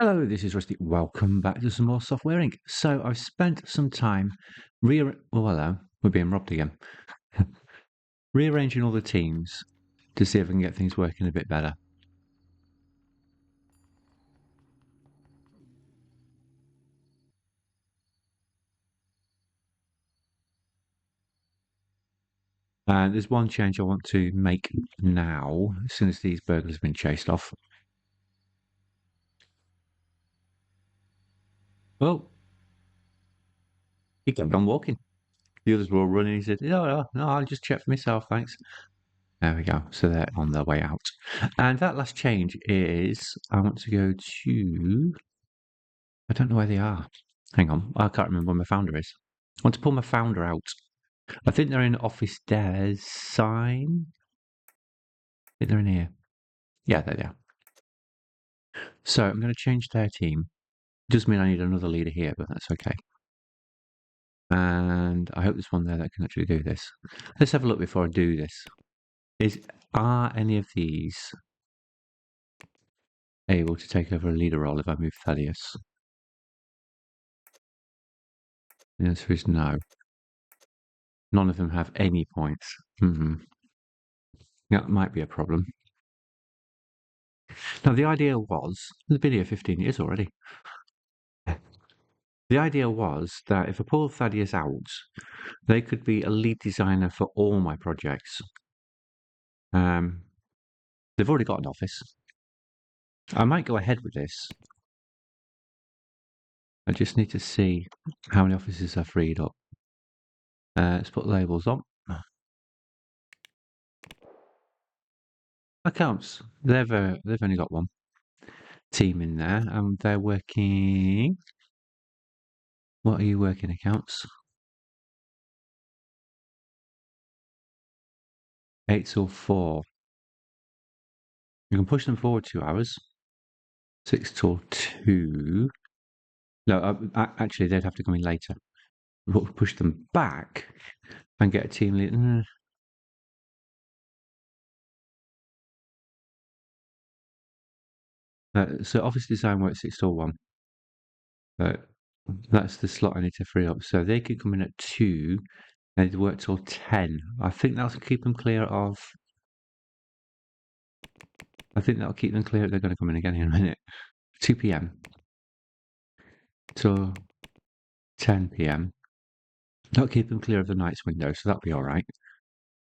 Hello, this is Rusty. Welcome back to some more Software Inc. So I've spent some time hello, we're being robbed again. Rearranging all the teams to see if I can get things working a bit better. And there's one change I want to make now, as soon as these burglars have been chased off. Well, he kept on walking. The others were all running. He said, no, I'll just check for myself, thanks. There we go. So they're on their way out. And that last change is I want to go to... I don't know where they are. Hang on. I can't remember where my founder is. I want to pull my founder out. I think they're in Office Design. I think they're in here. Yeah, there they are. So I'm going to change their team. Does mean I need another leader here, but that's okay. And I hope there's one there that can actually do this. Let's have a look before I do this. Are any of these able to take over a leader role if I move Thaddeus? The answer is no. None of them have any points. That might be a problem. Now, the idea was, it's been here 15 years already. The idea was that if I pull Thaddeus out, they could be a lead designer for all my projects. They've already got an office. I might go ahead with this. I just need to see how many offices are freed up. Let's put labels on. Accounts. They've only got one team in there, and they're working. What are you working, accounts? 8 till 4. You can push them forward 2 hours. 6 till 2. No, actually, they'd have to come in later. We'll push them back and get a team lead. So office design works 6 till 1. That's the slot I need to free up. So they could come in at 2 and they'd work till 10. I think that'll keep them clear of... I think that'll keep them clear. They're going to come in again in a minute. 2 p.m. till 10 p.m. That'll keep them clear of the night's window, so that'll be all right.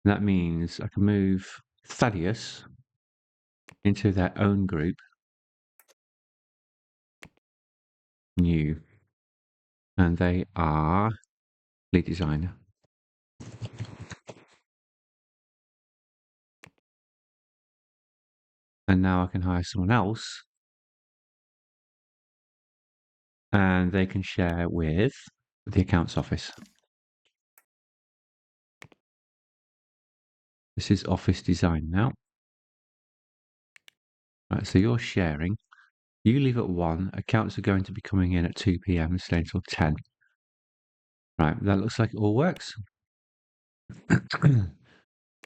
That means I can move Thaddeus into their own group. New. And they are lead designer. And now I can hire someone else. And they can share with the accounts office. This is office design now. Right, so you're sharing. You leave at 1. Accounts are going to be coming in at 2 p.m. and staying until 10. Right, that looks like it all works.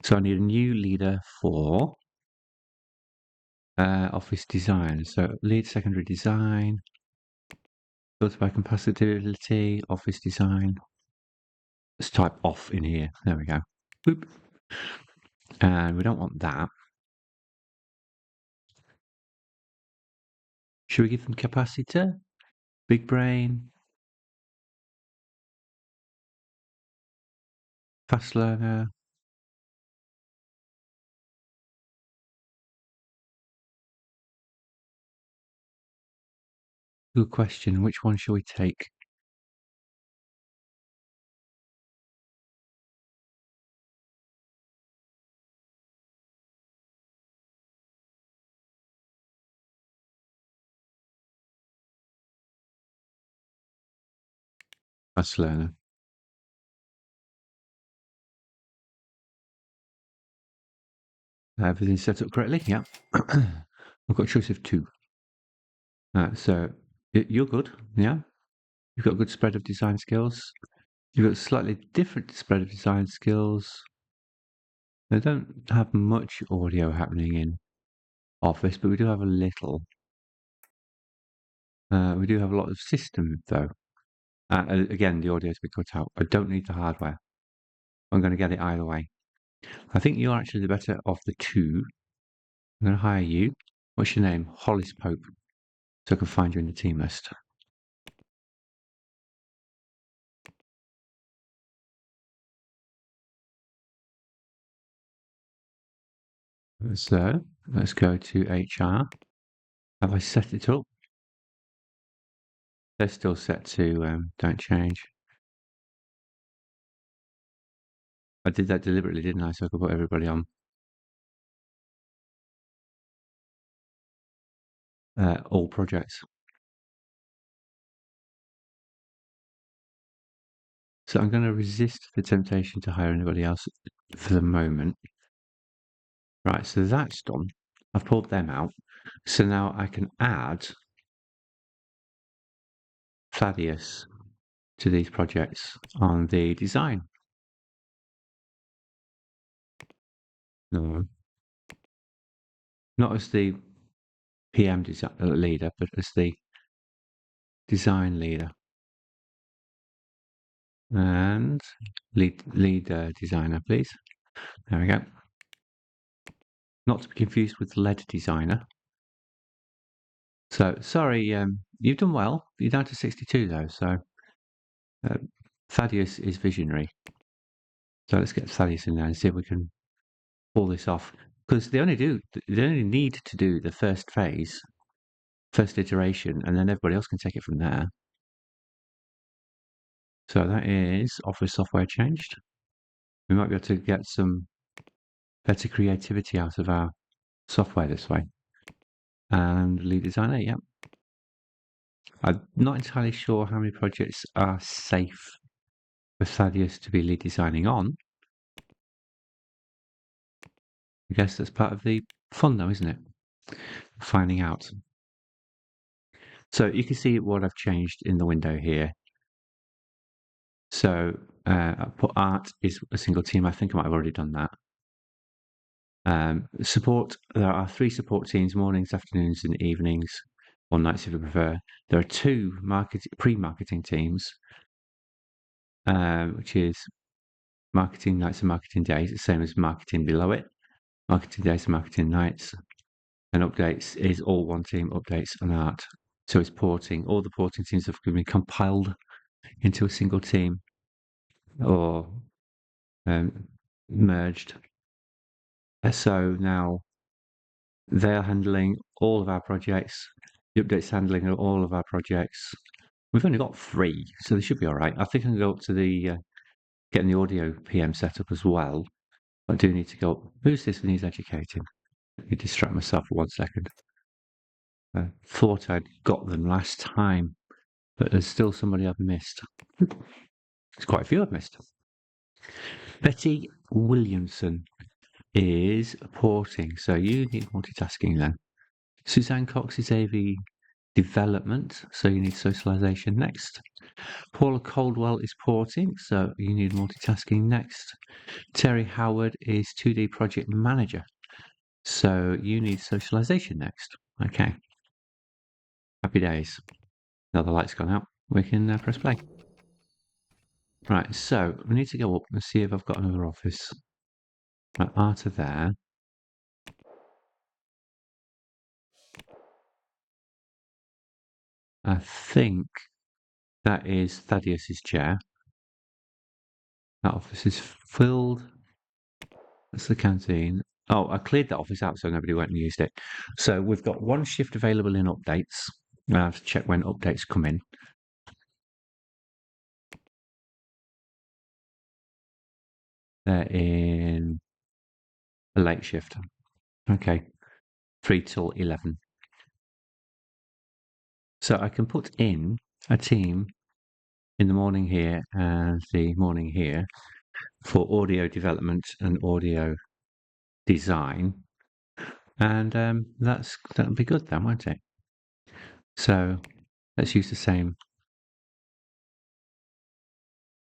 So I need a new leader for office design. So lead secondary design, filter by compatibility, office design. Let's type off in here. There we go. Boop. And we don't want that. Should we give them capacitor? Big brain? Fast learner? Good question. Which one shall we take? Fast learner. Everything's set up correctly. Yeah. I've got a choice of 2. So you're good. Yeah. You've got a good spread of design skills. You've got a slightly different spread of design skills. They don't have much audio happening in Office, but we do have a little. We do have a lot of system though. Again, the audio's been cut out. I don't need the hardware. I'm going to get it either way. I think you're actually the better of the two. I'm going to hire you. What's your name? Hollis Pope. So I can find you in the team list. So let's go to HR. Have I set it up? They're still set to don't change. I did that deliberately, didn't I? So I could put everybody on all projects. So I'm going to resist the temptation to hire anybody else for the moment. Right, so that's done. I've pulled them out. So now I can add Thaddeus to these projects on the design. No, not as the PM leader, but as the design leader and lead designer, please. There we go. Not to be confused with lead designer. So sorry, you've done well. You're down to 62 though, so Thaddeus is visionary. So let's get Thaddeus in there and see if we can pull this off. Because they only need to do the first phase, first iteration, and then everybody else can take it from there. So that is Office software changed. We might be able to get some better creativity out of our software this way. And lead designer, yeah. I'm not entirely sure how many projects are safe for Thaddeus to be lead designing on. I guess that's part of the fun though, isn't it? Finding out. So you can see what I've changed in the window here. So I put art is a single team. I think I might have already done that. Support, there are 3 support teams, mornings, afternoons and evenings, or nights if you prefer. There are 2 pre-marketing teams, which is marketing nights and marketing days, the same as marketing below it. Marketing days and marketing nights. And updates is all one team, updates and art. So it's porting. All the porting teams have been compiled into a single team or merged. So now they're handling all of our projects. The updates handling all of our projects. We've only got 3, so they should be all right. I think I can go up to the getting the audio PM set up as well. I do need to go up. Who's this and he's educating? Let me distract myself for 1 second. I thought I'd got them last time, but there's still somebody I've missed. There's quite a few I've missed. Betty Williamson is porting, so you need multitasking then. Suzanne Cox is AV development, so you need socialization next. Paula Coldwell is porting, so you need multitasking next. Terry Howard is 2D project manager, so you need socialization next. Okay. Happy days. Now the light's gone out. We can press play. Right, so we need to go up and see if I've got another office. Right, Arta there. I think that is Thaddeus's chair. That office is filled. That's the canteen. Oh, I cleared that office out so nobody went and used it. So we've got 1 shift available in updates. I have to check when updates come in. They're in a late shift. Okay, 3 till 11. So I can put in a team in the morning here and the morning here for audio development and audio design. And that'll be good then, won't it? So let's use the same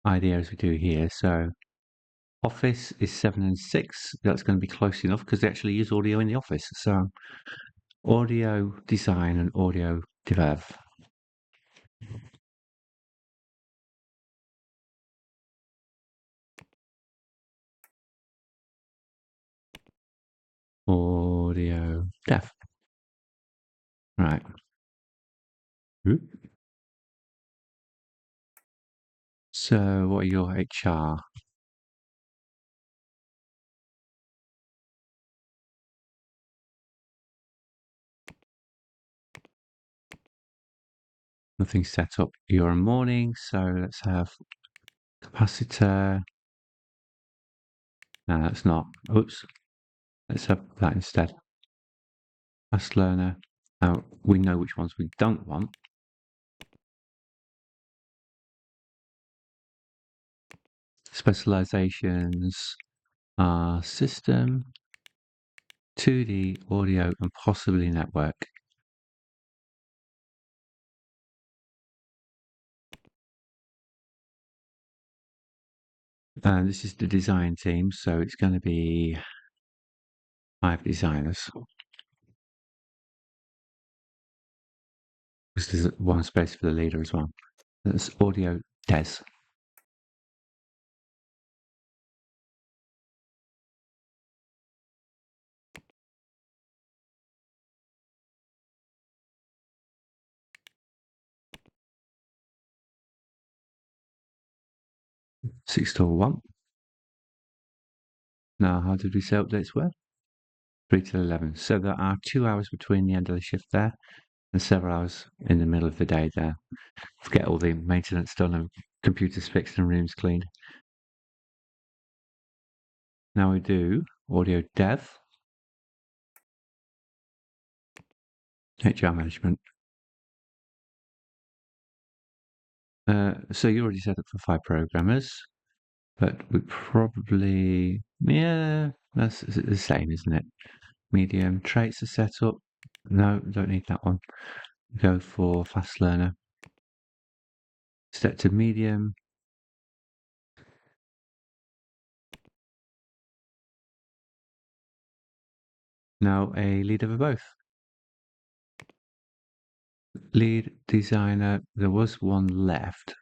idea as we do here. So office is 7 and 6. That's going to be close enough because they actually use audio in the office. So audio design and audio dev. Audio dev. Right. Oop. So what are your HR? Nothing set up. You're a morning, so let's have capacitor. No, that's not. Oops. Let's have that instead. Fast learner. Now we know which ones we don't want. Specializations are system, 2D, audio, and possibly network. This is the design team, so it's going to be 5 designers. Because there's one space for the leader as well. That's audio des. Six till 1. Now, how did we say updates were? 3 till 11. So there are 2 hours between the end of the shift there and several hours in the middle of the day there. To get all the maintenance done and computers fixed and rooms cleaned. Now we do audio dev, HR management. So you already set up for 5 programmers, but we probably, yeah, that's the same, isn't it? Medium traits are set up. No, don't need that one. Go for fast learner. Step to medium. Now a leader for both. Lead designer. There was one left.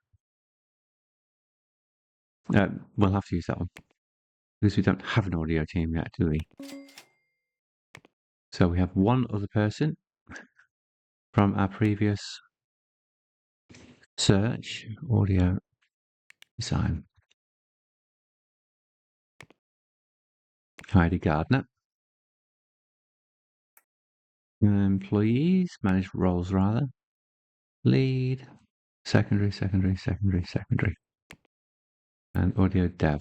We'll have to use that one because we don't have an audio team yet, do we? So we have one other person from our previous search, audio design. Heidi Gardner. Employees, manage roles rather. Lead, secondary, secondary, secondary, secondary. And audio dev.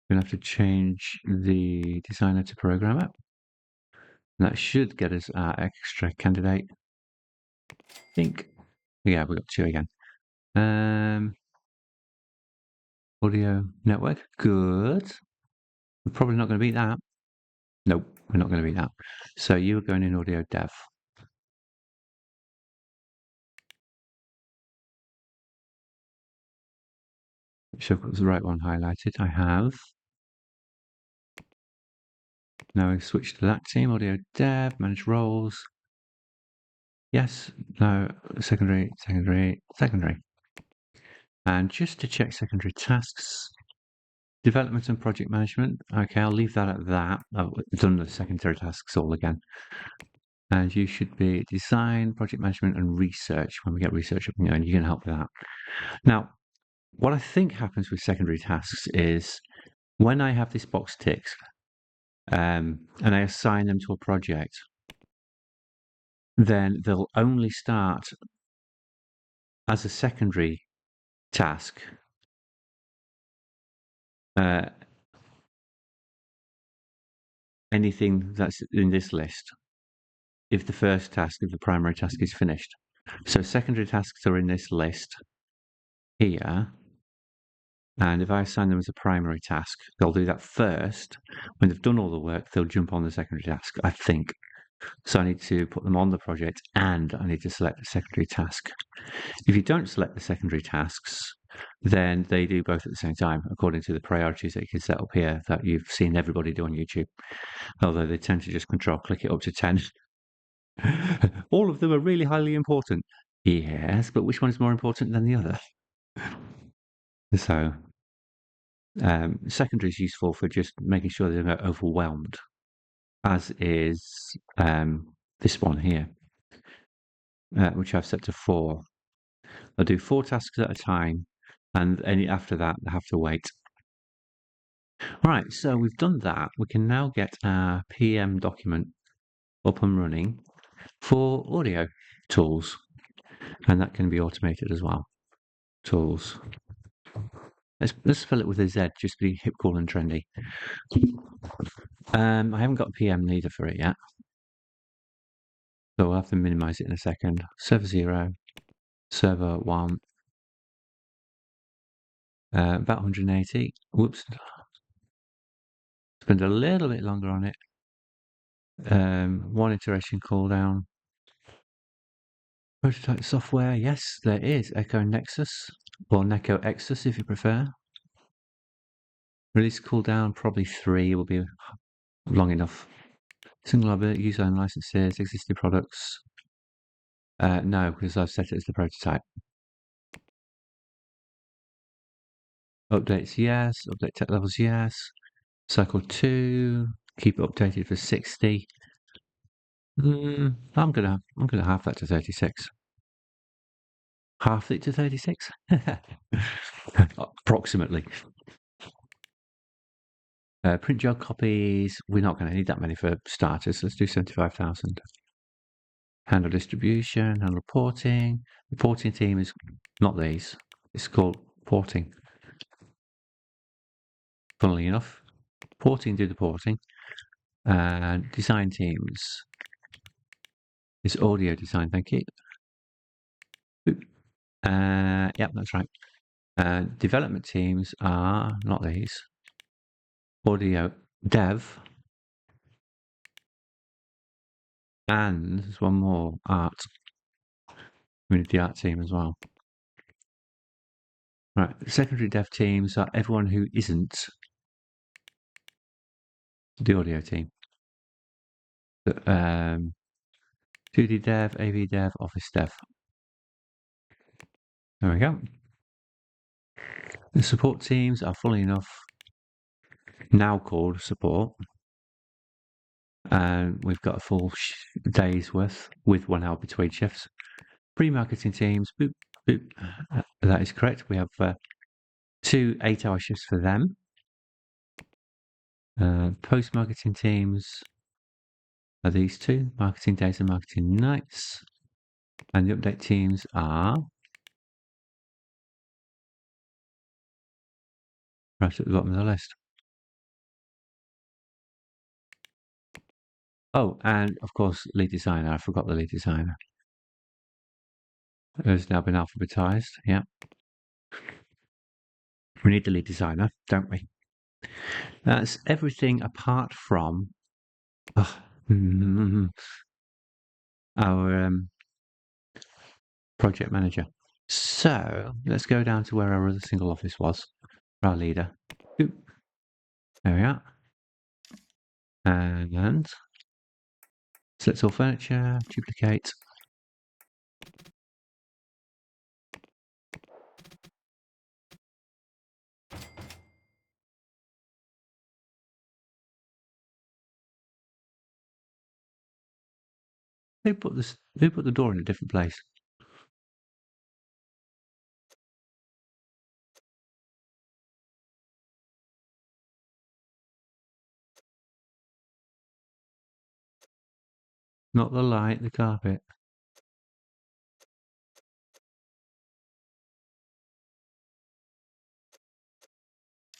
We're going to have to change the designer to programmer. And that should get us our extra candidate. I think. Yeah, we got 2 again. Audio network. Good. We're probably not going to beat that. Nope, we're not going to beat that. So you were going in audio dev. So I've got the right one highlighted. I have. Now I switch to that team, audio dev, manage roles. Yes, no, secondary, secondary, secondary. And just to check secondary tasks, development and project management. Okay, I'll leave that at that. I've done the secondary tasks all again. And you should be design, project management, and research when we get research up, and you can help with that. Now, what I think happens with secondary tasks is when I have this box ticked and I assign them to a project, then they'll only start as a secondary task anything that's in this list if the first task, if the primary task is finished. So secondary tasks are in this list here. And if I assign them as a primary task, they'll do that first. When they've done all the work, they'll jump on the secondary task, I think. So I need to put them on the project and I need to select the secondary task. If you don't select the secondary tasks, then they do both at the same time, according to the priorities that you can set up here that you've seen everybody do on YouTube. Although they tend to just control click it up to 10. All of them are really highly important. Yes, but which one is more important than the other? So Secondary is useful for just making sure they don't get overwhelmed, as is this one here, which I've set to 4. I'll do 4 tasks at a time, and any after that, they have to wait. Right, so we've done that. We can now get our PM document up and running for audio tools, and that can be automated as well. Tools. Let's fill it with a Z, just to be hip, cool, and trendy. I haven't got a PM leader for it yet, so we'll have to minimize it in a second. Server 0, server 1, about 180. Whoops. Spend a little bit longer on it. 1 iteration cooldown. Prototype software, yes, there is. Echo Nexus, or Neko Exus if you prefer. Release cooldown, probably 3 will be long enough. Single other user owned licenses, existing products. No, because I've set it as the prototype. Updates, yes. Update tech levels, yes. Cycle 2, keep it updated for 60. I'm gonna half that to 36. Half it to 36? Approximately. Print job copies, we're not going to need that many for starters. Let's do 75,000. Handle distribution, handle porting. The porting team is not these. It's called porting. Funnily enough, porting do the porting. And design teams is audio design, thank you. Yep, that's right. Development teams are not these. Audio dev. And there's one more, art. We need the art team as well. Right, secondary dev teams are everyone who isn't the audio team. 2D dev, AV dev, office dev. There we go. The support teams are fully enough now called support. And we've got a full day's worth with 1 hour between shifts. Pre-marketing teams, boop, boop. That is correct. We have 2 8-hour shifts for them. Post-marketing teams are these 2, marketing days and marketing nights. And the update teams are right at the bottom of the list. Oh, and of course, lead designer. I forgot the lead designer. It has now been alphabetized. Yeah. We need the lead designer, don't we? That's everything apart from our project manager. So let's go down to where our other single office was, our leader. Oop. There we are. And select all furniture, duplicate. Who put the door in a different place? Not the light, the carpet.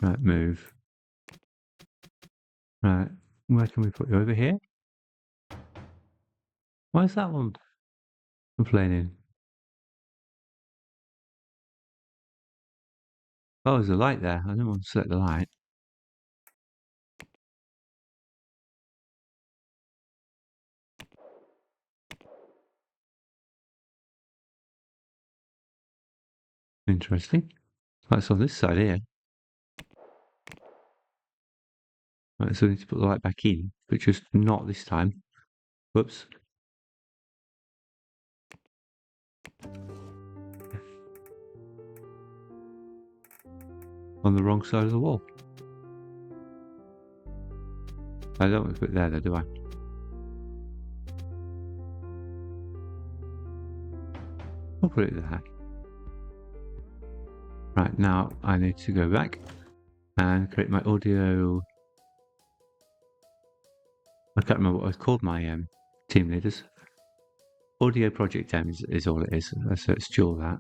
Right, move. Right, where can we put you? Over here? Why is that one complaining? Oh, there's a light there. I didn't want to select the light. Interesting. That's on this side here. Right, so we need to put the light back in, but just not this time. Whoops. on the wrong side of the wall. I don't want to put it there though, do I? I'll put it there. Right, now I need to go back and create my audio. I can't remember what I called my team leaders. Audio Project M is all it is, so it's dual that.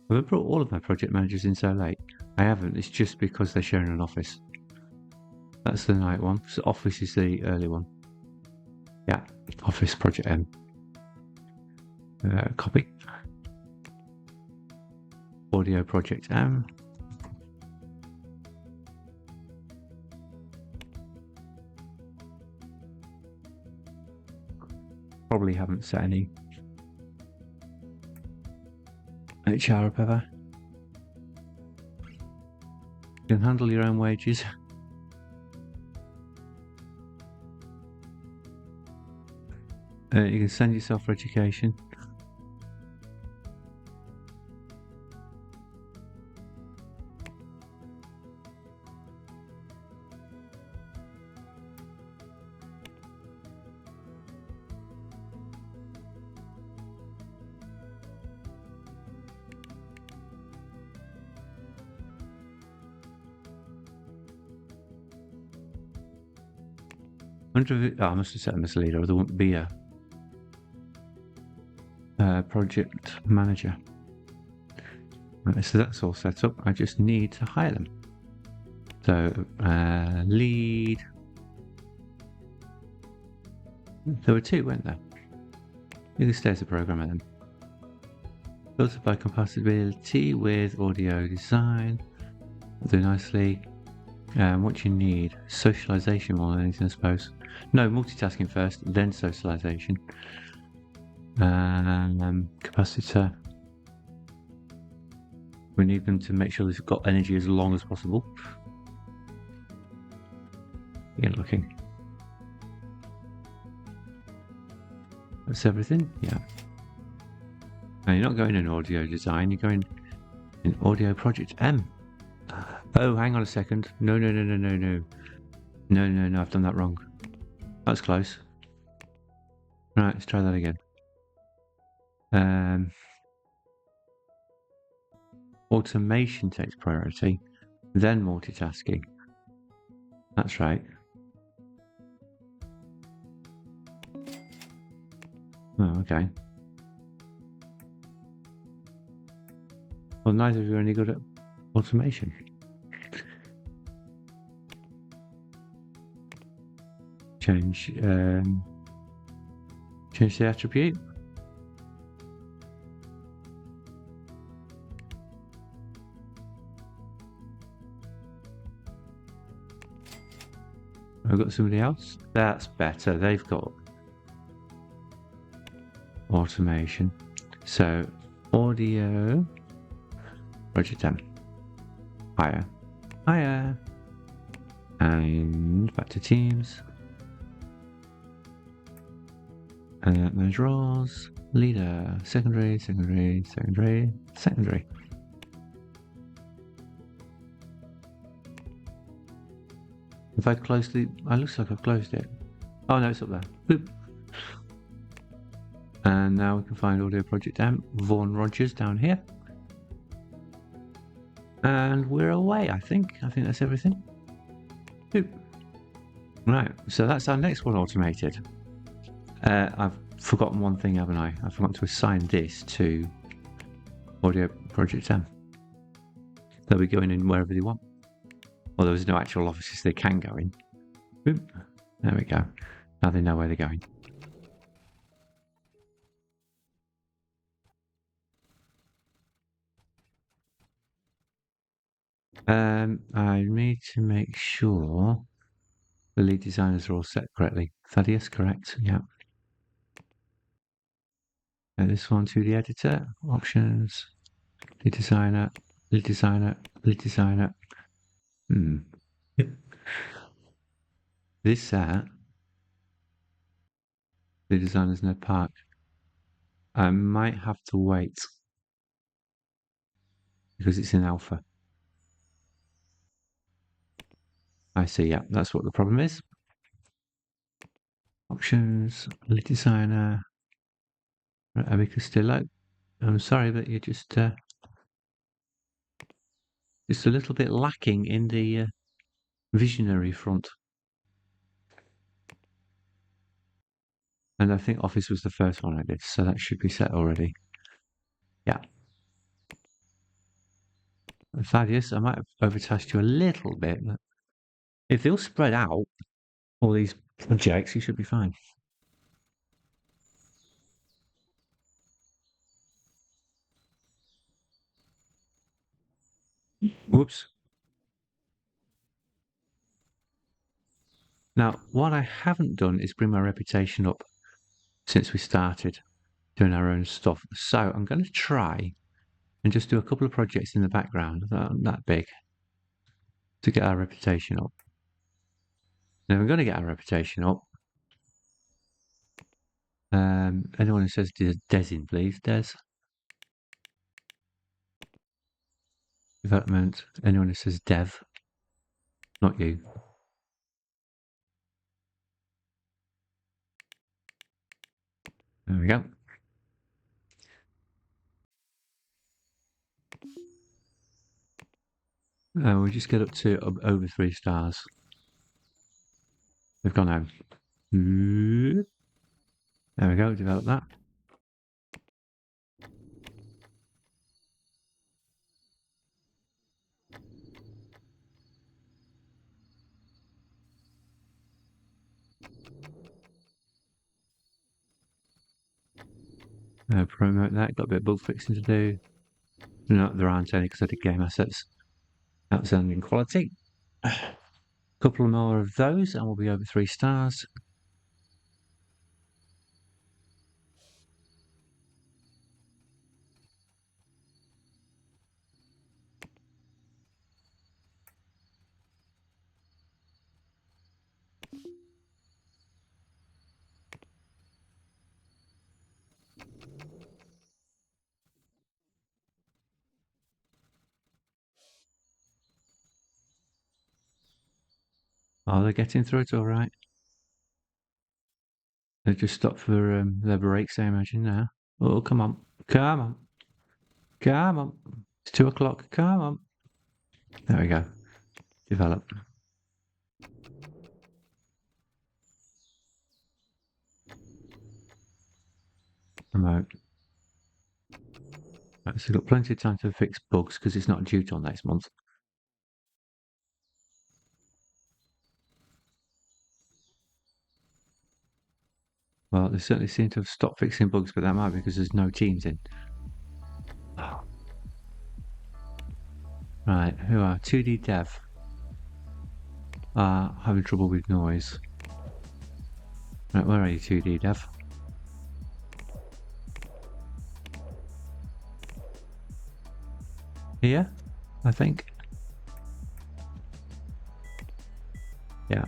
Have I brought all of my project managers in so late? I haven't, it's just because they're sharing an office. That's the night one, so office is the early one. Yeah, office project M. Copy. Audio project M. Probably haven't set any HR up ever. You can handle your own wages. You can send yourself for education. I must have set them as a leader, or there wouldn't be a project manager. Right, so that's all set up. I just need to hire them. So lead. There were two, weren't there? You can stay as a programmer then. Filtered by compatibility with audio design. Do nicely. What you need? Socialization more than anything, I suppose. No, multitasking first, then socialization. Capacitor. We need them to make sure they've got energy as long as possible. Again, looking. That's everything? Yeah. Now you're not going in audio design, you're going in audio project M. Oh, hang on a second. No. No, I've done that wrong. That's close. Right, let's try that again. Automation takes priority, then multitasking. That's right. Oh, okay. Well, neither of you are any good at automation. Change the attribute. I've got somebody else. That's better. They've got automation. So audio project M. Higher. And back to teams. Manage roles. Leader. Secondary. If I close the... It looks like I've closed it. Oh no, it's up there. Boop. And now we can find Audio Project M. Vaughan Rogers down here. And we're away, I think. I think that's everything. Boop. Right, so that's our next one automated. I've forgotten one thing, haven't I? I forgot to assign this to Audio Project M. They'll be going in wherever they want. Well, there's no actual offices they can go in. Boop. There we go. Now they know where they're going. I need to make sure the lead designers are all set correctly. Thaddeus, correct? Yeah. This one to the editor. Options. Lead designer. Yep. This set. The designer's no park. I might have to wait. because it's in alpha. I see, yeah, that's what the problem is. Options, lead designer, Abby Castillo. I'm sorry, but you're just a little bit lacking in the visionary front. And I think Office was the first one I did, so that should be set already. Yeah. Thaddeus, I might have overtasked you a little bit, but if they'll spread out, all these projects, you should be fine. Whoops. Now, what I haven't done is bring my reputation up since we started doing our own stuff. So I'm going to try and just do a couple of projects in the background that aren't that big to get our reputation up. Now we're going to get our reputation up. Anyone who says Desin, please. Des. Development. Anyone who says Dev. Not you. There we go. We'll just get up to over 3 stars. We've gone home. There we go, develop that. Promote that, got a bit of bug fixing to do. No, there aren't any because I did game assets. Outstanding quality. A couple more of those and we'll be over 3 stars. Oh, they're getting through it all right. They just stopped for their breaks, I imagine now. Oh, come on. Come on. Come on. It's 2 o'clock. Come on. There we go. Develop. Promote. Right, so we've got plenty of time to fix bugs because it's not due till next month. Well, they certainly seem to have stopped fixing bugs, but that might be because there's no teams in. Oh. Right, who are 2D Dev? Having trouble with noise. Right, where are you, 2D Dev? Here, I think. Yeah.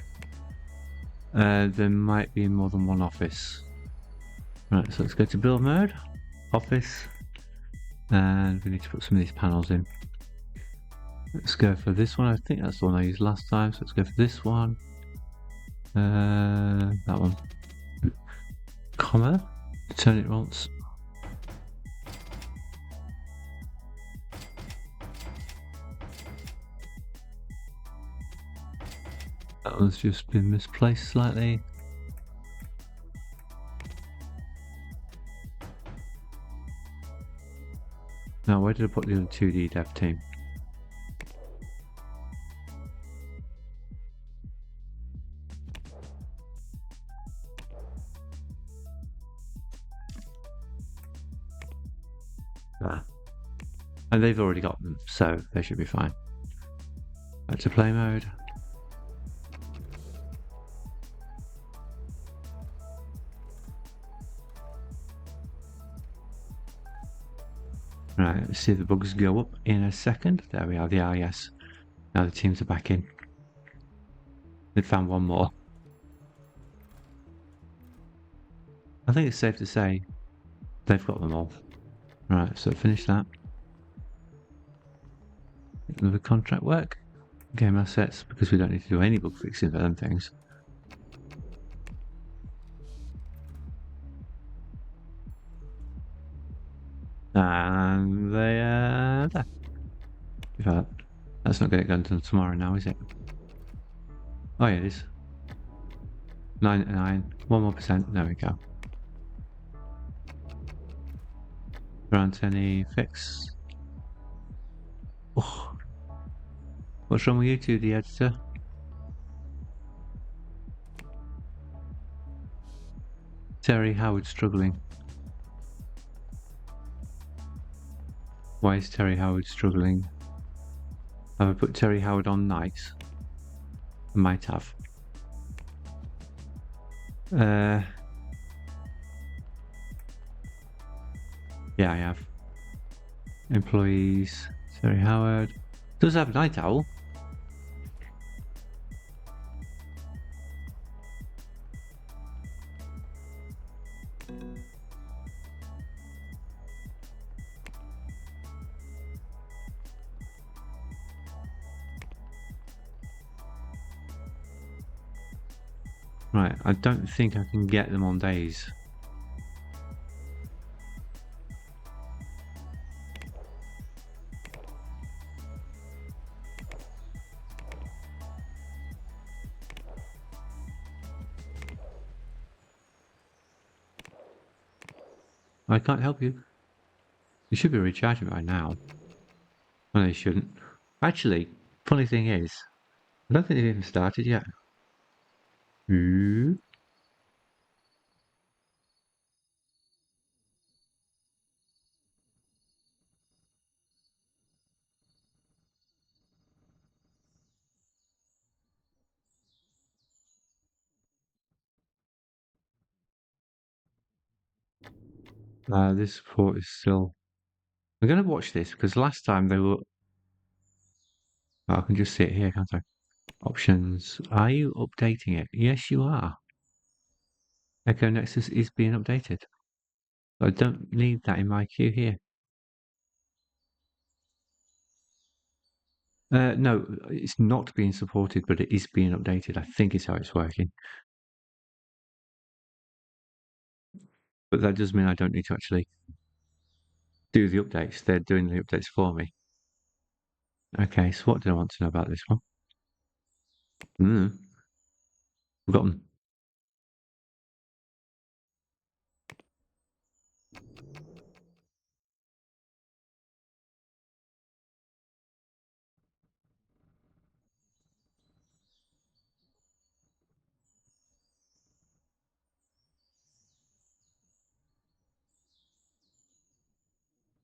There might be more than one office. Right, so let's go to build mode, office, and we need to put some of these panels in. Let's go for this one. I think that's the one I used last time, so let's go for this one. That one. Comma. Turn it once. That one's just been misplaced slightly. Now, where did I put the other 2D dev team? And they've already got them, so they should be fine. Back to play mode. Right, let's see if the bugs go up in a second. There we are, they are, yes. Now the teams are back in. They've found one more. I think it's safe to say they've got them all. Right, so finish that. Another contract work. Game assets, because we don't need to do any bug fixing for them things. And they are there. That's not going to get done tomorrow now, is it? Oh yeah, it is. 99, 1 more percent. There we go. Grant any fix. Oh. What's wrong with you two, the editor? Terry Howard struggling. Why is Terry Howard struggling? Have I put Terry Howard on nights? I might have. Yeah, I have. Employees. Terry Howard. Does have Night Owl. Right, I don't think I can get them on days. I can't help you. You should be recharging by now. No, they shouldn't. Actually, funny thing is, I don't think they've even started yet. Ooh. This port is still... I'm going to watch this because last time they were... Oh, I can just see it here, can't I? Options. Are you updating it? Yes, you are. Echo Nexus is being updated. I don't need that in my queue here. No, it's not being supported, but it is being updated. I think is how it's working. But that does mean I don't need to actually do the updates. They're doing the updates for me. Okay, so what do I want to know about this one? Forgotten.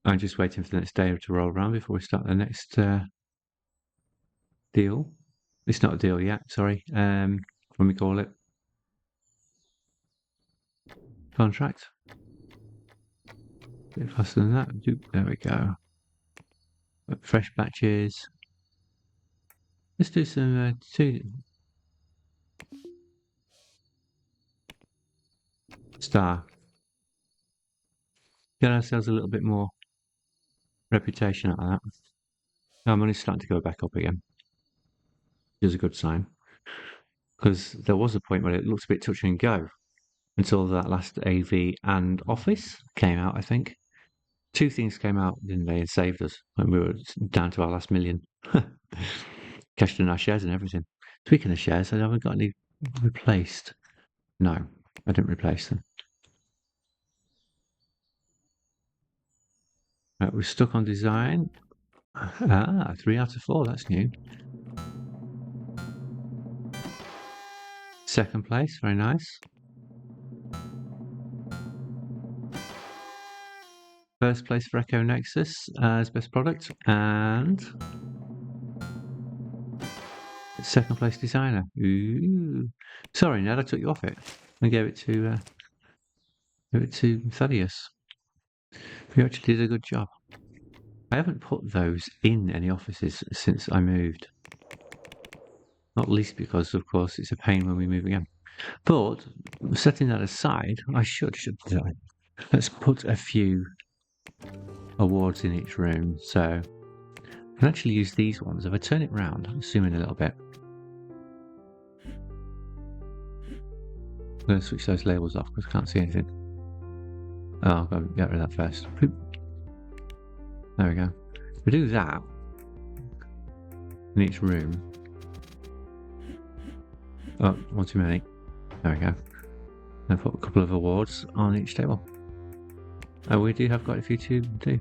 I'm just waiting for the next day to roll around before we start the next deal. It's not a deal yet, sorry. When we call it. Contract. A bit faster than that. There we go. Fresh batches. Let's do some star. Get ourselves a little bit more reputation out of that. Our money's starting to go back up again. Which is a good sign. Because there was a point where it looked a bit touch and go until that last AV and Office came out, I think. Two things came out, didn't they, and saved us when we were down to our last million. Cashed in our shares and everything. Speaking of shares, I haven't got any replaced. No, I didn't replace them. Right, we're stuck on design. 3 out of 4, that's new. Second place, very nice. First place for Echo Nexus as best product, and second place designer. Ooh. Sorry, Ned, I took you off it and gave it to Thaddeus. You actually did a good job. I haven't put those in any offices since I moved. Not least because, of course, it's a pain when we move again. But setting that aside, I should design. Let's put a few awards in each room. So I can actually use these ones. If I turn it round, I'll zoom in a little bit. I'm going to switch those labels off because I can't see anything. Oh, I've got to get rid of that first. There we go. If we do that in each room. Oh, one too many. There we go. And put a couple of awards on each table. Oh, we do have quite a few to do.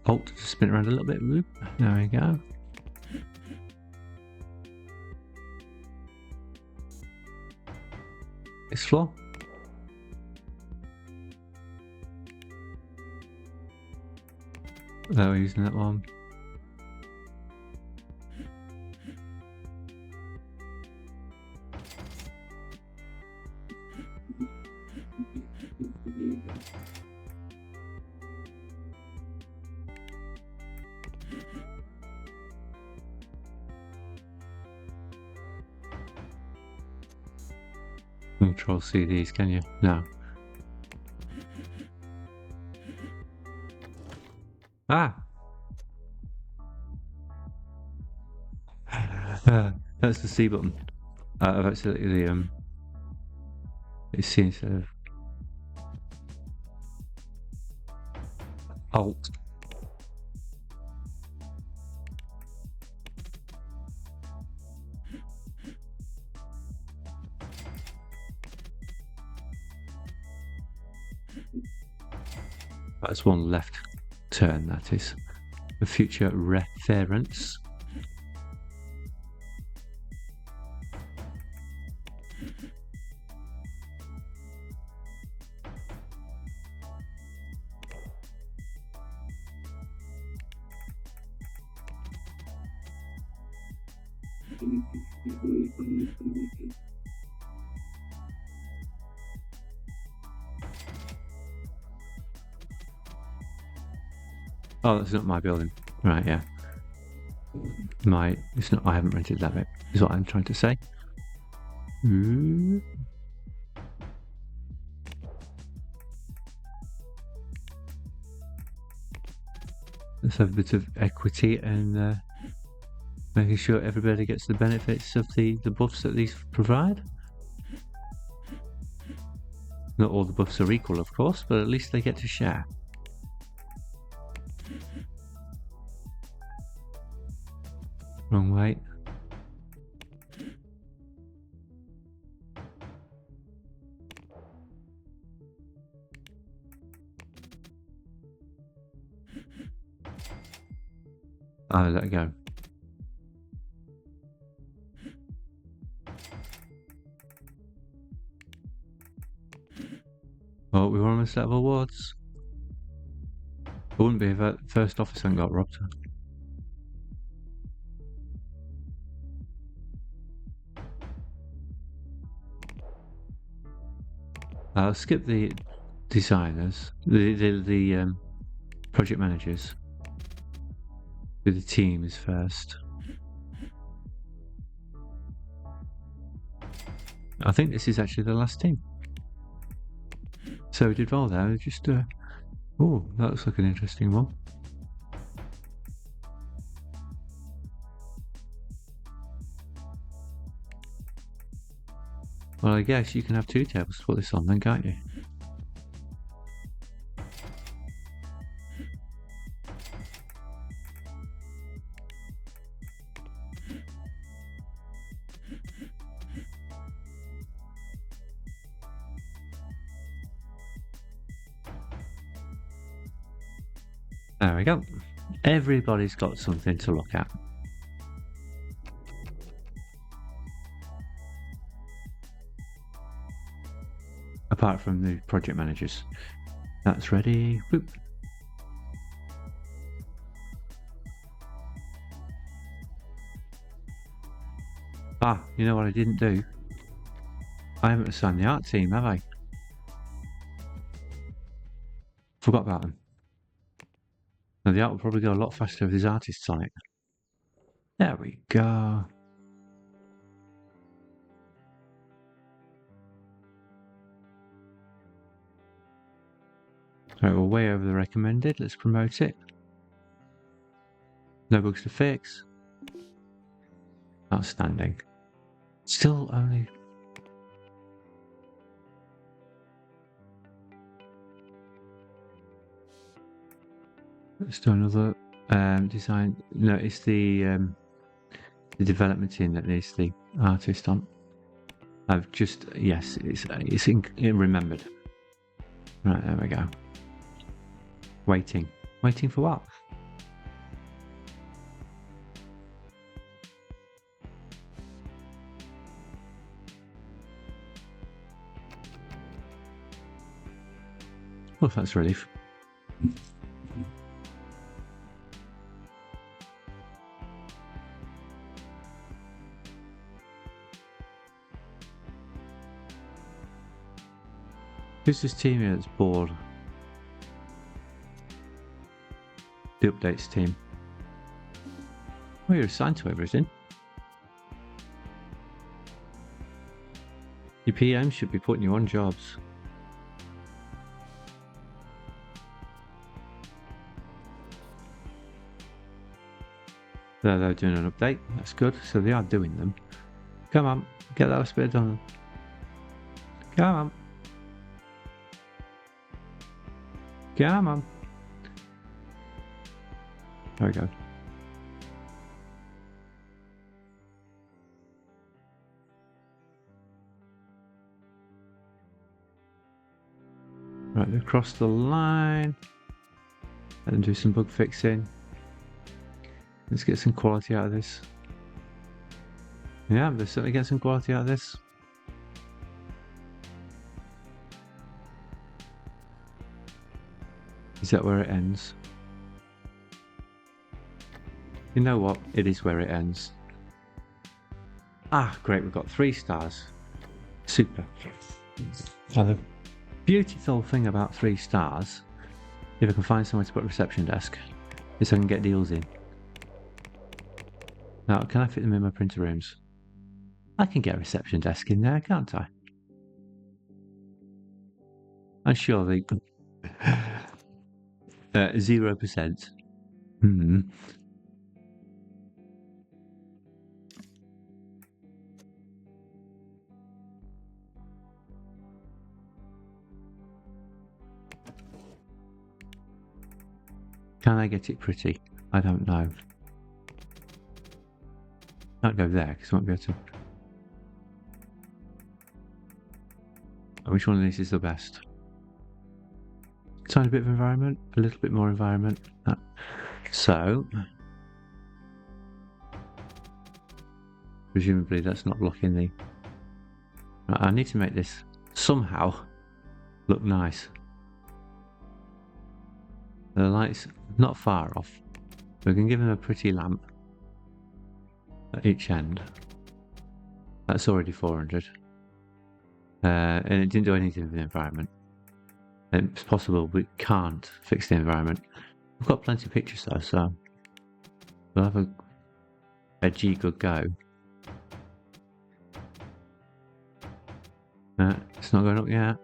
Alt to spin around a little bit. Whoop. There we go. Explore. There we're using that one. Control C these, can you? No. Ah! That's the C button. I've actually it's C instead of Alt. That's one left turn, that is. For future reference. Oh, that's not my building. Right, yeah. It's not, I haven't rented that bit, is what I'm trying to say. Let's have a bit of equity and making sure everybody gets the benefits of the buffs that these provide. Not all the buffs are equal, of course, but at least they get to share. Wrong way. Oh, let it go. Oh, we were almost out of awards. It wouldn't be if that first officer got robbed. I'll skip the designers, the project managers. Do the teams first. I think this is actually the last team. So we did well there. Just oh, that looks like an interesting one. Well, I guess you can have two tables to put this on then, can't you? There we go. Everybody's got something to look at. Apart from the project managers. That's ready. Whoop. Ah, you know what I didn't do? I haven't assigned the art team, have I? Forgot about them. Now the art will probably go a lot faster if there's artists on it. There we go. Right, we're way over the recommended. Let's promote it. No bugs to fix. Outstanding. Still only... Let's do another design. No, it's the development team that needs the artist on. I've just... Yes, it's remembered. Right, there we go. Waiting. Waiting for what? Well, that's a relief. Who's this team here that's bored? The updates team. Well, you're assigned to everything. Your PM should be putting you on jobs. They're doing an update. That's good. So they are doing them. Come on, get that last bit done. Come on. Come on. There we go. Right, they've crossed the line. Let them do some bug fixing. Let's get some quality out of this. Yeah, they're certainly getting some quality out of this. Is that where it ends? You know what? It is where it ends. Ah, great, we've got 3 stars. Super. Now the beautiful thing about 3 stars, if I can find somewhere to put a reception desk, is I can get deals in. Now, can I fit them in my printer rooms? I can get a reception desk in there, can't I? I'm sure they... 0%. Hmm. Can I get it pretty? I don't know. Can't go there because I won't be able to. Which one of these is the best? Tiny bit of environment, a little bit more environment. So, presumably that's not blocking the... I need to make this somehow look nice. The light's not far off. We can give him a pretty lamp at each end. That's already 400. And it didn't do anything with the environment. It's possible we can't fix the environment. We've got plenty of pictures though, so we'll have a good go. It's not going up yet.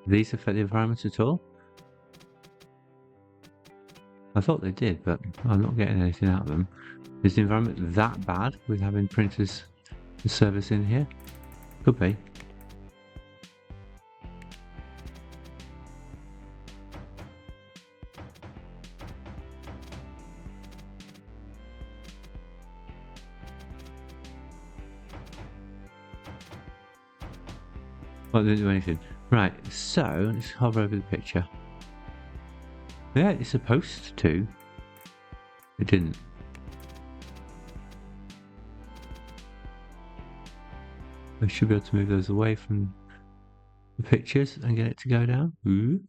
Do these affect the environment at all? I thought they did, but I'm not getting anything out of them. Is the environment that bad with having printers and servers in here? Could be. Well, it didn't do anything. Right, so let's hover over the picture. Yeah, it's supposed to. It didn't. I should be able to move those away from the pictures and get it to go down. Ooh.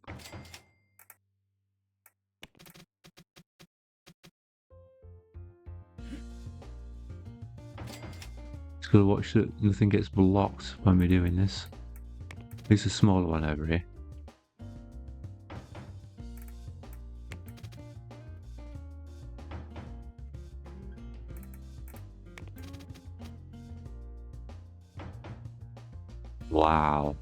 Just gotta watch that nothing gets blocked when we're doing this. There's a smaller one over here. Wow.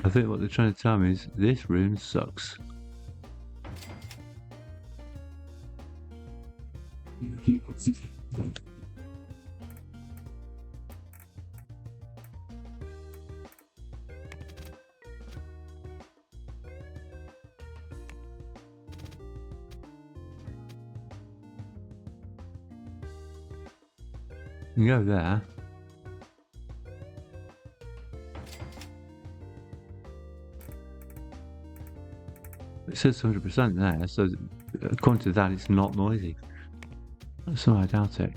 I think what they're trying to tell me is this room sucks. You go there. It says 100% there, so according to that, it's not noisy. So I doubt it.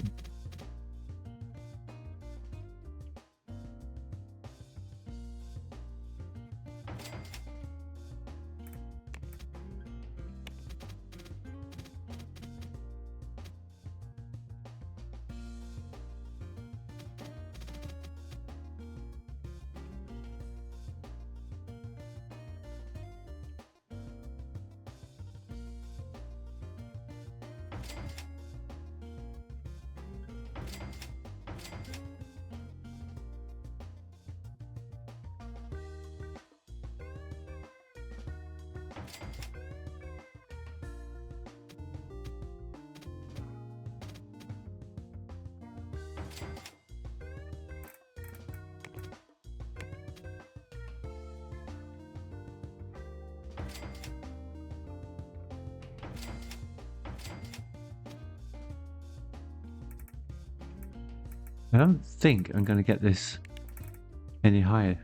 I don't think I'm going to get this any higher.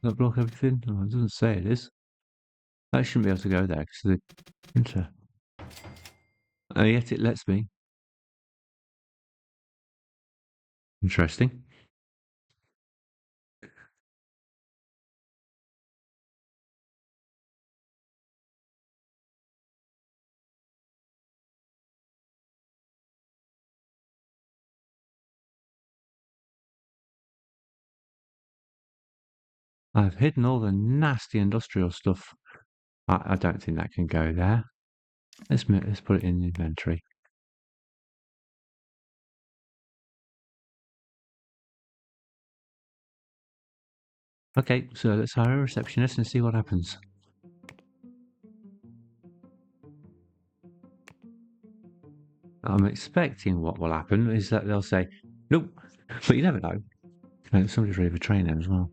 Does that block everything? Oh, it doesn't say it is. I shouldn't be able to go there because of the printer. Yet it lets me. Interesting. I've hidden all the nasty industrial stuff. I don't think that can go there. Let's put it in the inventory. Okay, so let's hire a receptionist and see what happens. I'm expecting what will happen is that they'll say, nope, but you never know. Somebody's ready for training as well.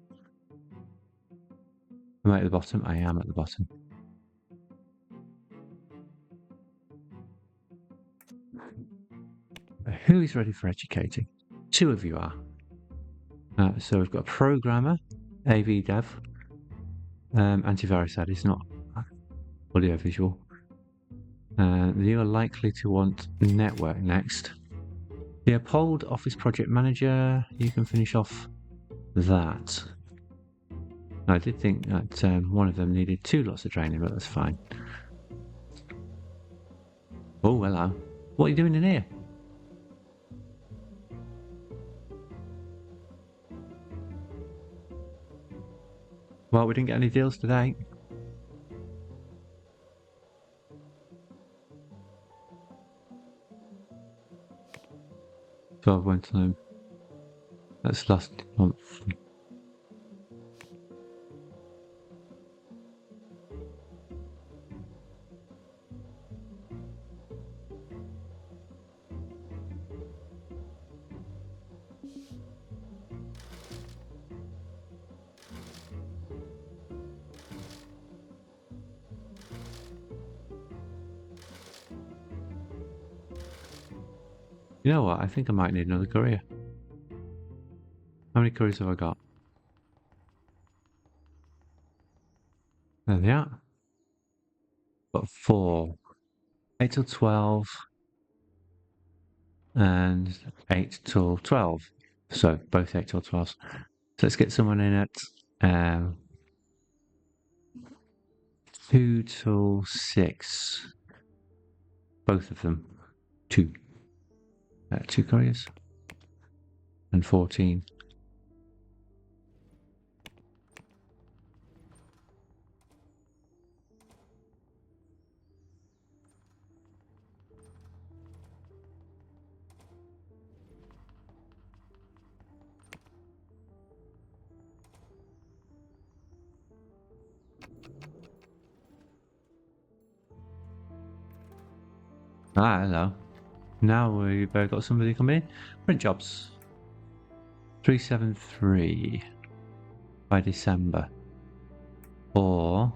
Am I at the bottom? I am at the bottom. Who is ready for educating? 2 of you are. So we've got a programmer, AV dev, antivirus ad is not audio visual. You are likely to want network next. The Uphold Office Project Manager, you can finish off that. I did think that one of them needed 2 lots of training, but that's fine. Oh, hello. What are you doing in here? Well, we didn't get any deals today. So I went home. That's last month. You know what? I think I might need another career. How many curries have I got? There they are. Got 4. 8 till 12. And 8 till 12. So both 8 till 12. So let's get someone in at 2 till 6. Both of them. 2. 2 couriers. And 14. Ah, hello. Now we've got somebody coming in. Print jobs. 373 by December. Or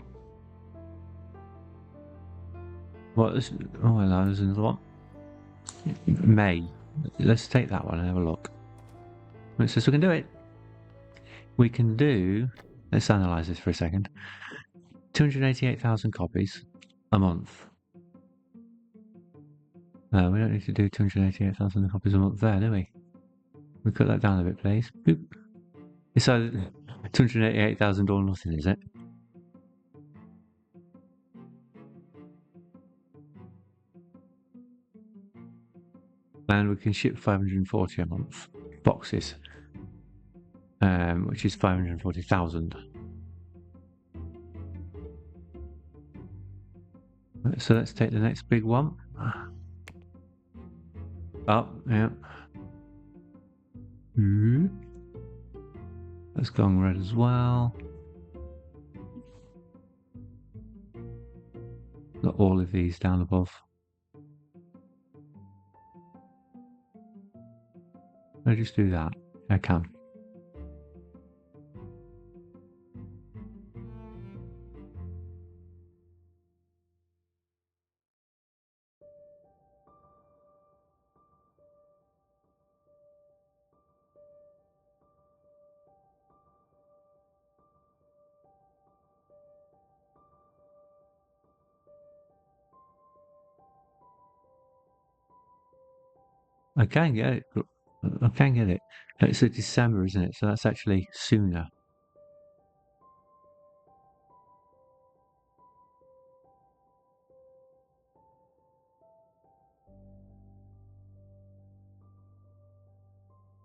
what is, oh hello, there's another one. May. Let's take that one and have a look. It says we can do it. We can do, let's analyze this for a second. 288,000 copies a month. We don't need to do 288,000 copies a month there, do we? We cut that down a bit, please. Boop. It's either 288,000 or nothing, is it? And we can ship 540 a month boxes, which is 540,000. So let's take the next big one. Oh, yeah. Let's go on red as well. Got all of these down above. I'll just do that. I can. I can get it. I can get it. It's a December, isn't it? So that's actually sooner.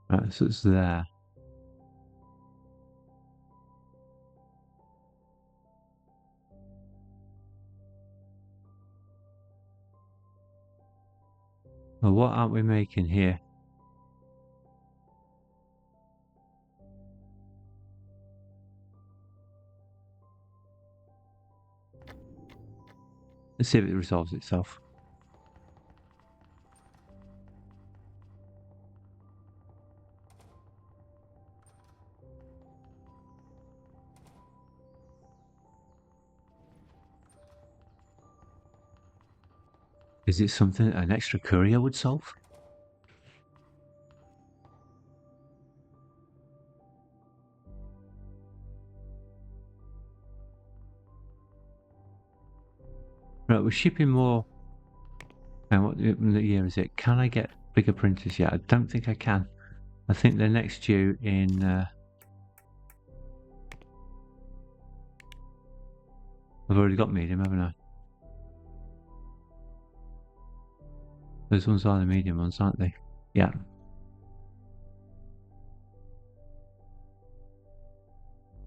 Right, so it's there. Well, what aren't we making here? Let's see if it resolves itself. Is it something an extra courier would solve? Right, we're shipping more. And what year is it? Can I get bigger printers yet? I don't think I can. I think they're next due in... I've already got medium, haven't I? Those ones are the medium ones, aren't they? Yeah.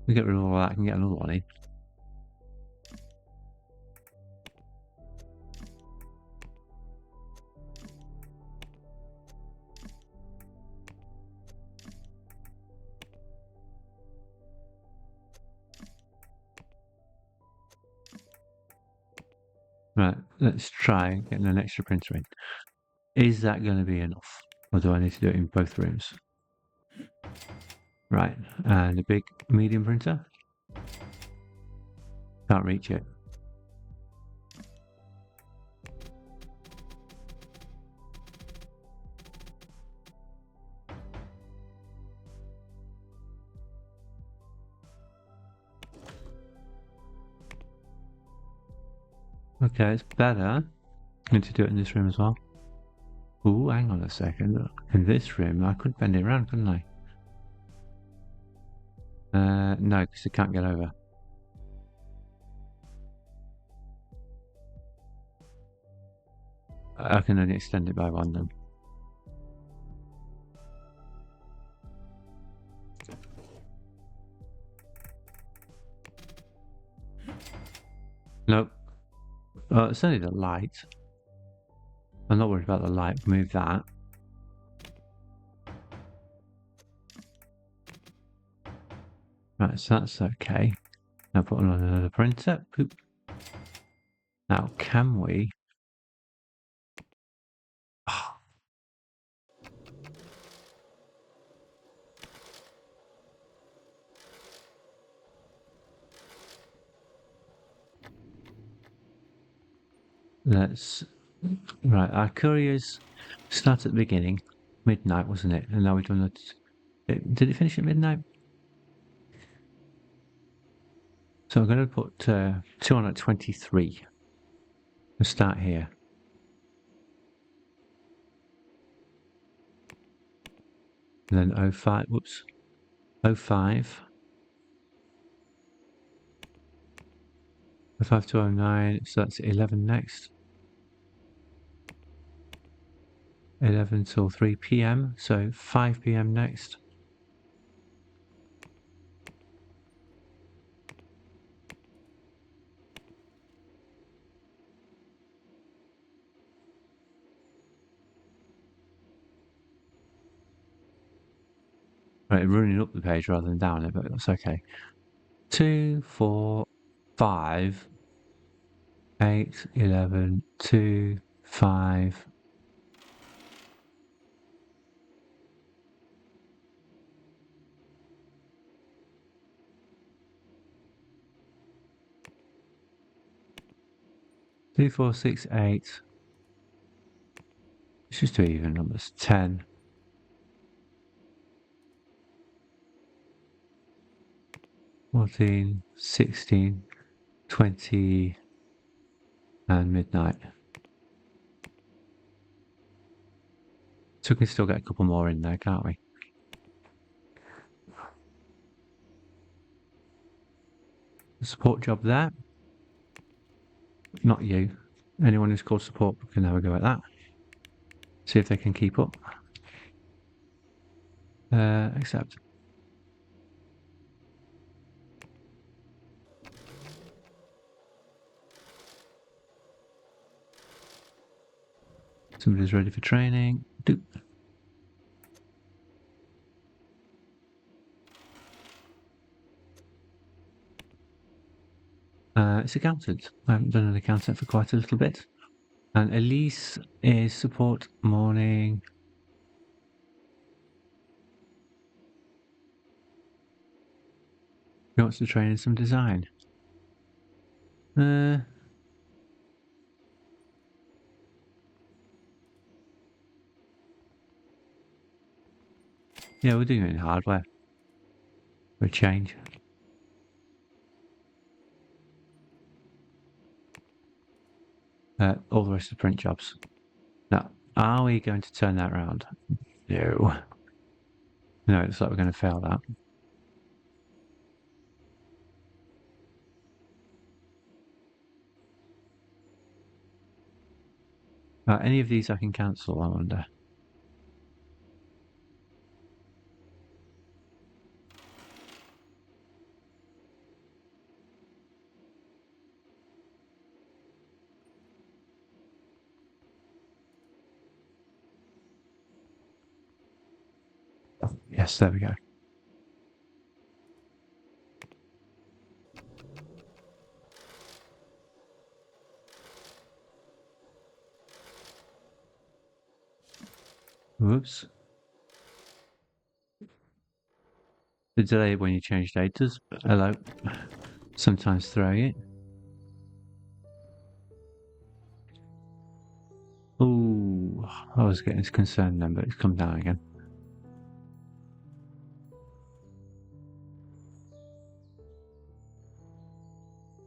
We get rid of all that, I can get another one in. Right, let's try getting an extra printer in. Is that going to be enough? Or do I need to do it in both rooms? Right, and a big medium printer. Can't reach it. Okay, it's better. I need to do it in this room as well. Ooh, hang on a second. Look, in this room, I could bend it around, couldn't I? No, because I can't get over. I can only extend it by one then. Nope. It's only the light. I'm not worried about the light. Move that. Right, so that's okay. Now put on another printer. Poop. Now, can we? Oh, let's. Right, our couriers start at the beginning. Midnight, wasn't it? And now we've done it. Did it finish at midnight? So I'm going to put 2 on at 23. We'll start here. And then 05, whoops, 05. 05 to 09, so that's 11 next. 11 till 3 p.m, so 5 p.m. next. Right, running up the page rather than down it, but that's okay. 2, 4, 5, 8, 11, 2, 5. Two, 4, 6, 8. It's just two even numbers. 10. 14, 16, 20, and midnight. So we can still get a couple more in there, can't we? The support job there. Not you. Anyone who's called support can have a go at that. See if they can keep up. Accept. Somebody's ready for training. Doop. It's accountant. I haven't done an accountant for quite a little bit. And Elise is support morning. He wants to train in some design. Yeah, we're doing it in hardware. For a change. All the rest of the print jobs. Now, are we going to turn that around? No. No, it looks like we're going to fail that. Any of these I can cancel, I wonder. Yes, there we go. Whoops. The delay when you change datas, hello, sometimes throw it. Ooh, I was getting concerned then, but it's come down again.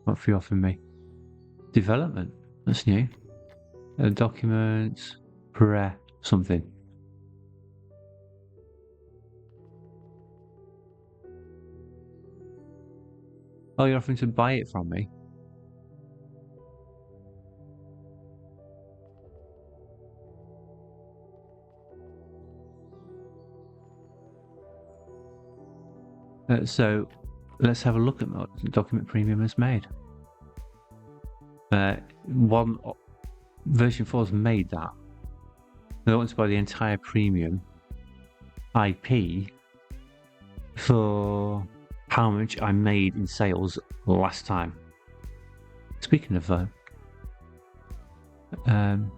What have you offered me? Development. That's new. Documents, something. Oh, you're offering to buy it from me? So let's have a look at what Document Premium has made. One version 4 has made that. They want to buy the entire premium IP for how much I made in sales last time. Speaking of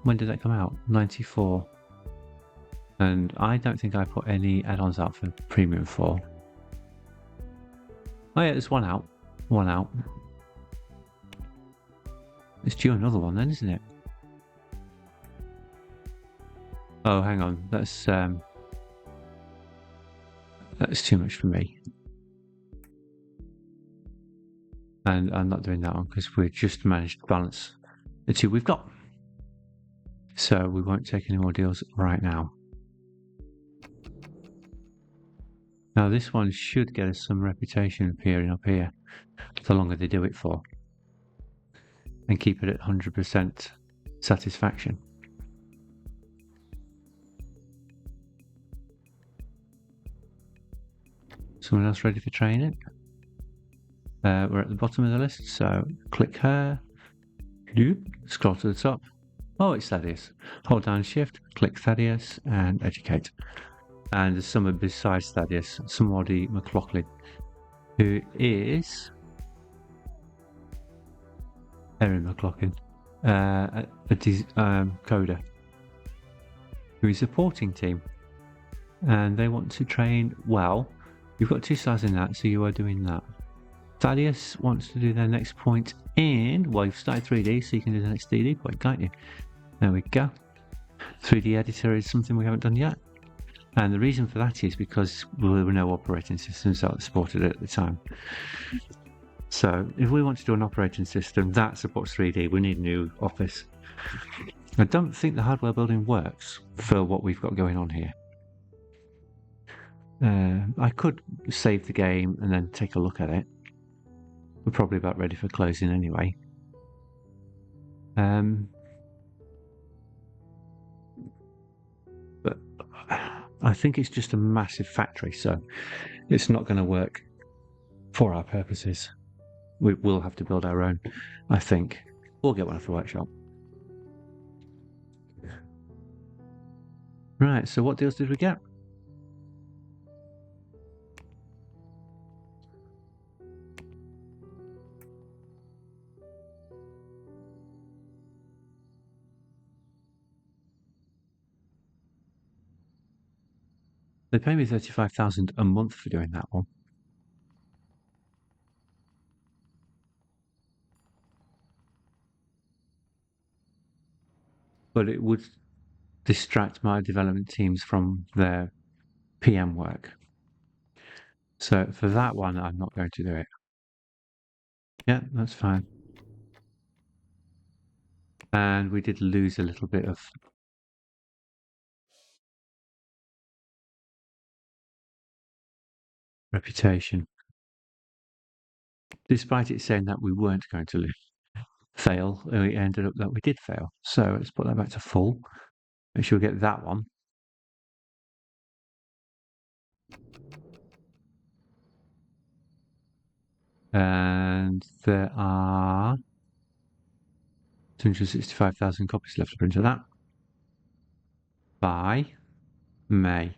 when did that come out? 94. And I don't think I put any add-ons out for Premium 4. Oh yeah, there's one out. One out. It's due another one then, isn't it? Oh, hang on. That's too much for me. And I'm not doing that one because we've just managed to balance the two we've got. So we won't take any more deals right now. Now this one should get us some reputation appearing up here, the longer they do it for. And keep it at 100% satisfaction. Someone else ready for training? We're at the bottom of the list, so click her. Scroll to the top. Oh, it's Thaddeus. Hold down Shift, click Thaddeus, and educate. And there's someone besides Thaddeus, somebody McLaughlin, who is Erin McLaughlin, a coder, who is supporting team, and they want to train well. You've got 2 stars in that, so you are doing that. Thaddeus wants to do their next point in, well, you've started 3D, so you can do the next 3D point, can't you? There we go. 3D editor is something we haven't done yet. And the reason for that is because there were no operating systems that supported it at the time. So if we want to do an operating system that supports 3D, we need a new office. I don't think the hardware building works for what we've got going on here. I could save the game and then take a look at it. We're probably about ready for closing anyway. But I think it's just a massive factory, so it's not going to work for our purposes. We will have to build our own, I think. We'll get one off the workshop. Right, so what deals did we get? They pay me 35,000 a month for doing that one. But it would distract my development teams from their PM work. So for that one, I'm not going to do it. Yeah, that's fine. And we did lose a little bit of reputation. Despite it saying that we weren't going to fail, it ended up that we did fail. So let's put that back to full. Make sure we get that one. And there are 265,000 copies left to print of that by May.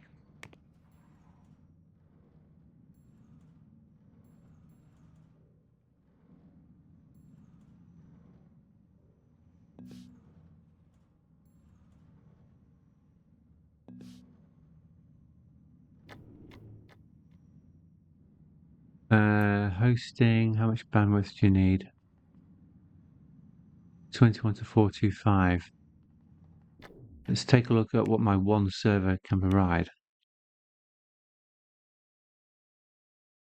Hosting, how much bandwidth do you need? 21 to 425. Let's take a look at what my one server can provide.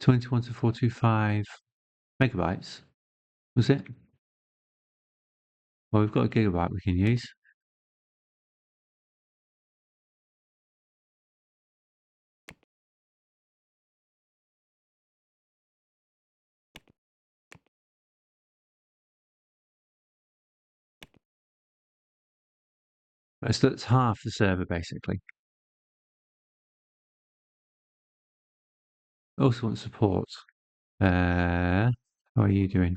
21 to 425 megabytes, was it? Well, we've got a gigabyte we can use. That's half the server, basically. Also want support. How are you doing?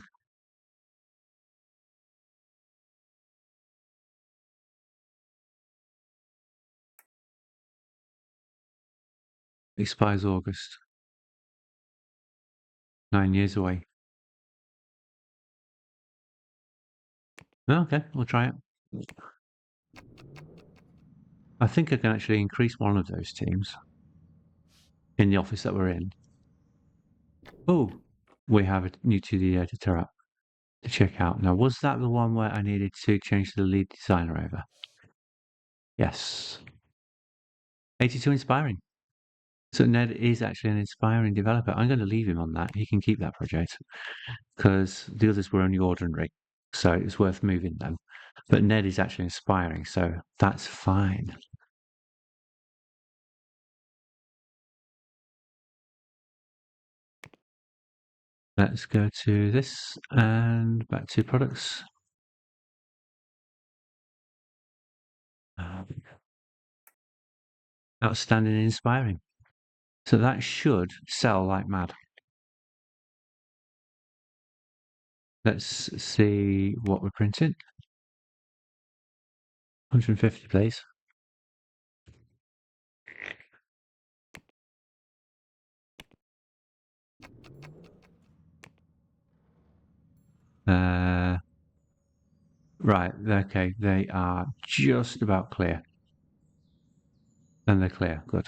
Expires August. 9 years away. Oh, okay, we'll try it. I think I can actually increase one of those teams in the office that we're in. Oh, we have a new 2D editor up to check out. Now, was that the one where I needed to change the lead designer over? Yes. 82 inspiring. So Ned is actually an inspiring developer. I'm going to leave him on that. He can keep that project because the others were only ordinary. So it's worth moving them. But Ned is actually inspiring, so that's fine. Let's go to this and back to products. Outstanding and inspiring. So that should sell like mad. Let's see what we're printing. 150, please. Right, okay, they are just about clear. And they're clear, good.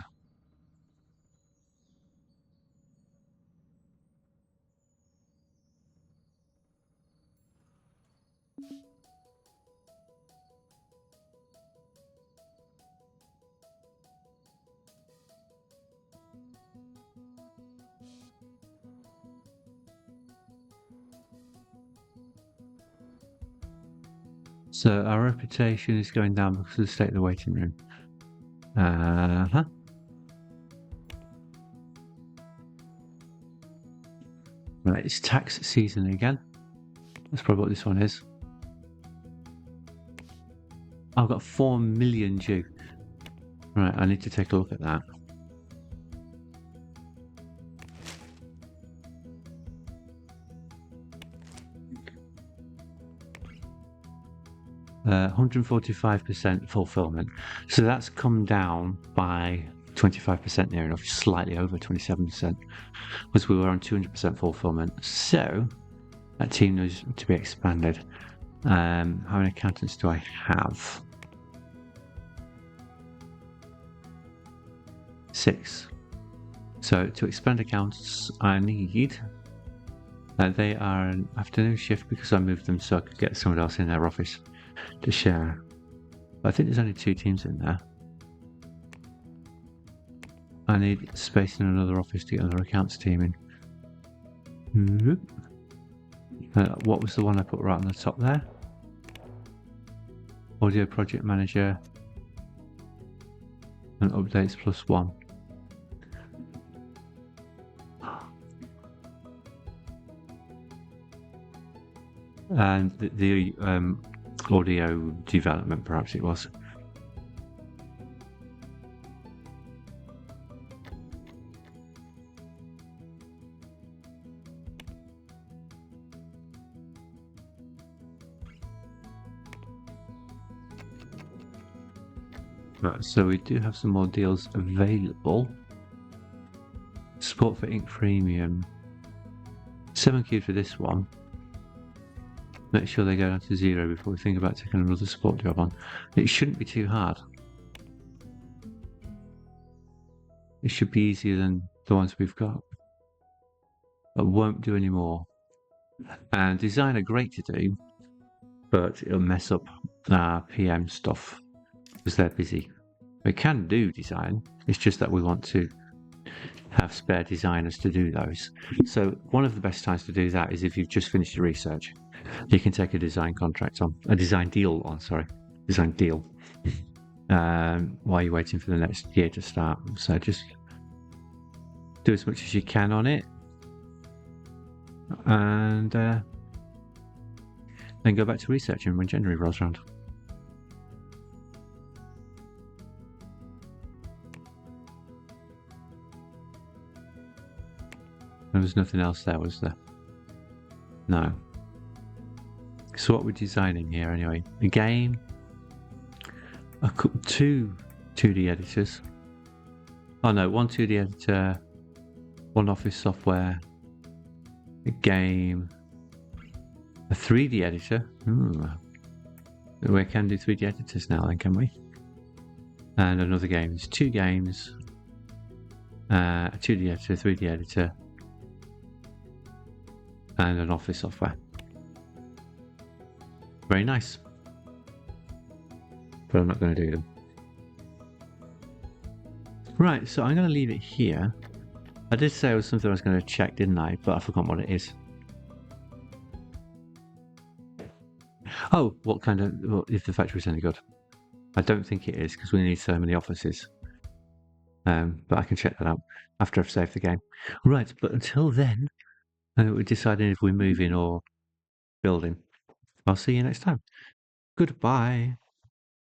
So our reputation is going down because of the state of the waiting room. Uh-huh. Right, it's tax season again. That's probably what this one is. I've got 4 million due. Right, I need to take a look at that. Uh, 145% fulfillment. So that's come down by 25% near enough, slightly over 27%, because we were on 200% fulfillment. So that team needs to be expanded. How many accountants do I have? 6. So to expand accounts, I need. They are an afternoon shift because I moved them so I could get someone else in their office to share. But I think there's only 2 teams in there. I need space in another office to get another accounts team in. What was the one I put right on the top there? Audio project manager and updates +1. And the audio development, perhaps it was. Right, so we do have some more deals available. Support for Ink Premium. 7 queued for this one. Make sure they go down to 0 before we think about taking another support job on. It shouldn't be too hard. It should be easier than the ones we've got. But won't do any more. And design are great to do, but it'll mess up PM stuff because they're busy. We can do design, it's just that we want to have spare designers to do those. So one of the best times to do that is if you've just finished your research. You can take a design contract on, a design deal on, sorry, design deal, while you're waiting for the next year to start. So just do as much as you can on it, and then go back to researching when January rolls around. There was nothing else there, was there? No. So what we're designing here anyway? A game, two 2D editors. Oh no, one 2D editor, one office software, a game, a 3D editor. We can do 3D editors now then, can we? And another game. There's two games, a 2D editor, 3D editor, and an office software. Very nice. But I'm not going to do them. Right, so I'm going to leave it here. I did say it was something I was going to check, didn't I? But I forgot what it is. Oh, what kind of... Well, if the factory's any good. I don't think it is, because we need so many offices. But I can check that out after I've saved the game. Right, but until then, we're deciding if we're moving or building. I'll see you next time. Goodbye.